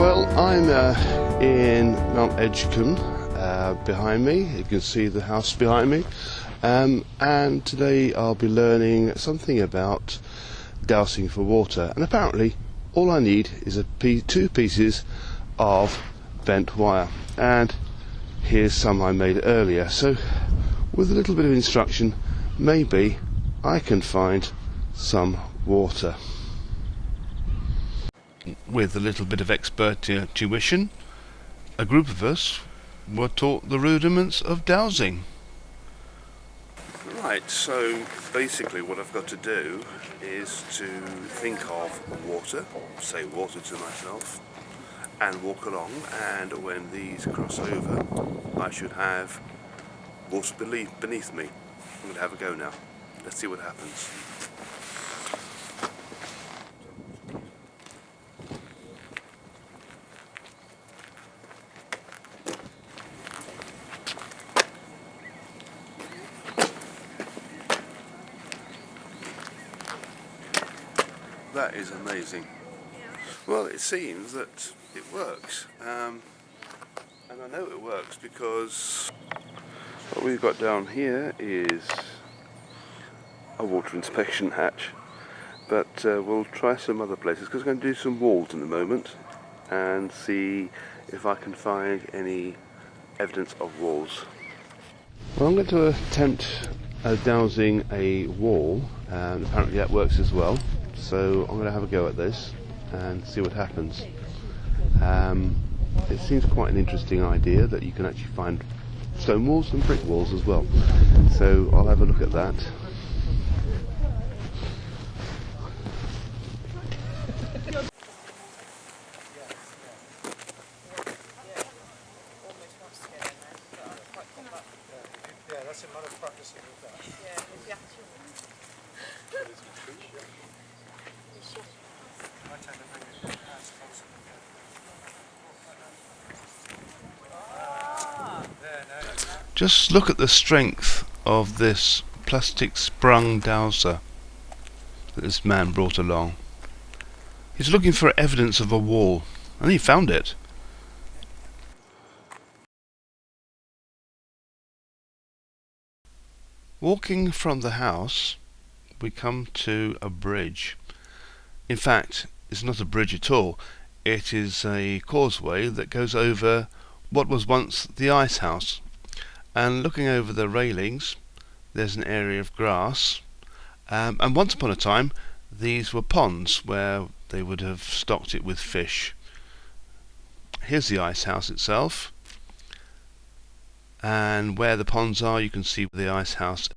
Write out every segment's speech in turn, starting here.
Well, I'm in Mount Edgecumbe. Behind me, you can see the house behind me, and today I'll be learning something about dowsing for water. And apparently all I need is two pieces of bent wire, and here's some I made earlier. So with a little bit of instruction, maybe I can find some water. With a little bit of expert tuition, a group of us were taught the rudiments of dowsing. Right, so basically what I've got to do is to think of water, say water to myself, and walk along, and when these cross over I should have water beneath me. I'm going to have a go now. Let's see what happens. That is amazing. Well, it seems that it works, and I know it works because what we've got down here is a water inspection hatch, but we'll try some other places because we're going to do some walls in a moment and see if I can find any evidence of walls. Well, I'm going to attempt dowsing a wall, and apparently that works as well. So I'm going to have a go at this and see what happens. It seems quite an interesting idea that you can actually find stone walls and brick walls as well. So I'll have a look at that. Yeah, that's a matter of practicing with that. Yeah, Just look at the strength of this plastic sprung dowser that this man brought along. He's looking for evidence of a wall, and he found it. Walking from the house, we come to a bridge. In fact, it's not a bridge at all. It is a causeway that goes over what was once the ice house. And looking over the railings, there's an area of grass. And once upon a time, these were ponds where they would have stocked it with fish. Here's the ice house itself. And where the ponds are, you can see the ice house.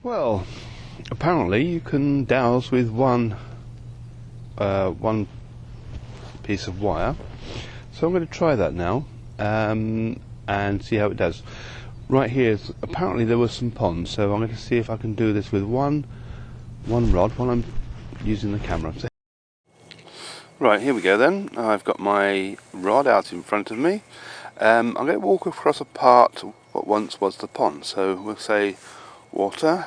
Well, apparently you can dowse with one piece of wire. So I'm going to try that now and see how it does. Right here, apparently there were some ponds, so I'm going to see if I can do this with one rod while I'm using the camera. Right, here we go then. I've got my rod out in front of me. I'm going to walk across a part of what once was the pond. So we'll say water,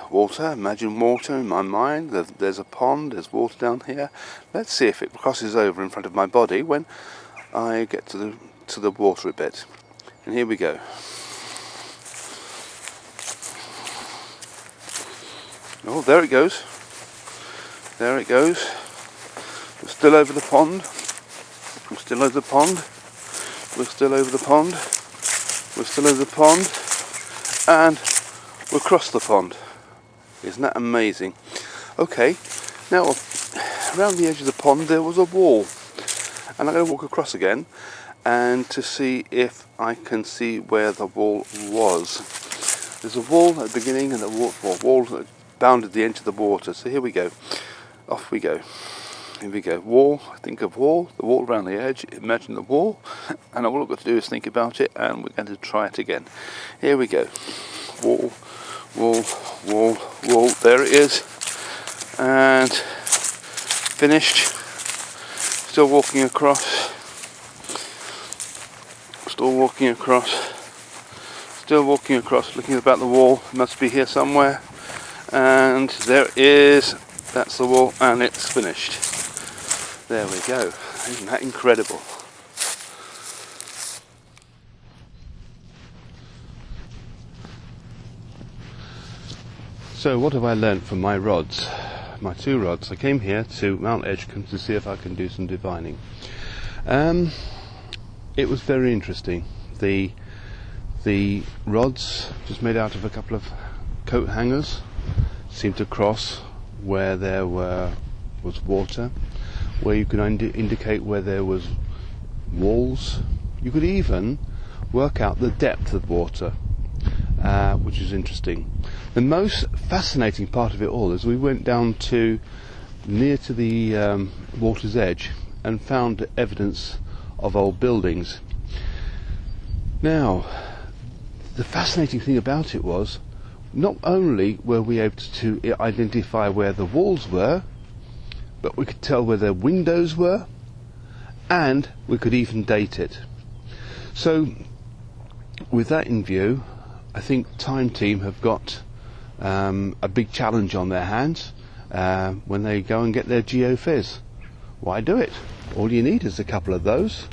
imagine water in my mind. There's a pond, there's water down here. Let's see if it crosses over in front of my body when I get to the water a bit. And here we go. Oh, there it goes. There it goes. We're still over the pond. We're still over the pond. We're still over the pond. We're still over the pond. And we're across the pond. Isn't that amazing? Okay, now around the edge of the pond there was a wall. And I'm going to walk across again and to see if I can see where the wall was. There's a wall at the beginning and a wall that bounded the edge of the water. So here we go. Off we go. Here we go. Wall. Think of wall. The wall around the edge. Imagine the wall. And all I've got to do is think about it, and we're going to try it again. Here we go. Wall, wall, wall, wall. There it is. And finished. Still walking across. Still walking across. Still walking across, looking about the wall. It must be here somewhere. And there it is. That's the wall, and it's finished. There we go. Isn't that incredible? So what have I learnt from my rods? My 2 rods. I came here to Mount Edgecumbe to see if I can do some divining. It was very interesting. The rods, just made out of a couple of coat hangers, seemed to cross where there was water, where you could indicate where there was walls. You could even work out the depth of water, which is interesting. The most fascinating part of it all is we went down to near to the water's edge and found evidence of old buildings. Now, the fascinating thing about it was, not only were we able to identify where the walls were, but we could tell where the windows were, and we could even date it. So, with that in view, I think Time Team have got a big challenge on their hands when they go and get their geophys. Why do it? All you need is a couple of those.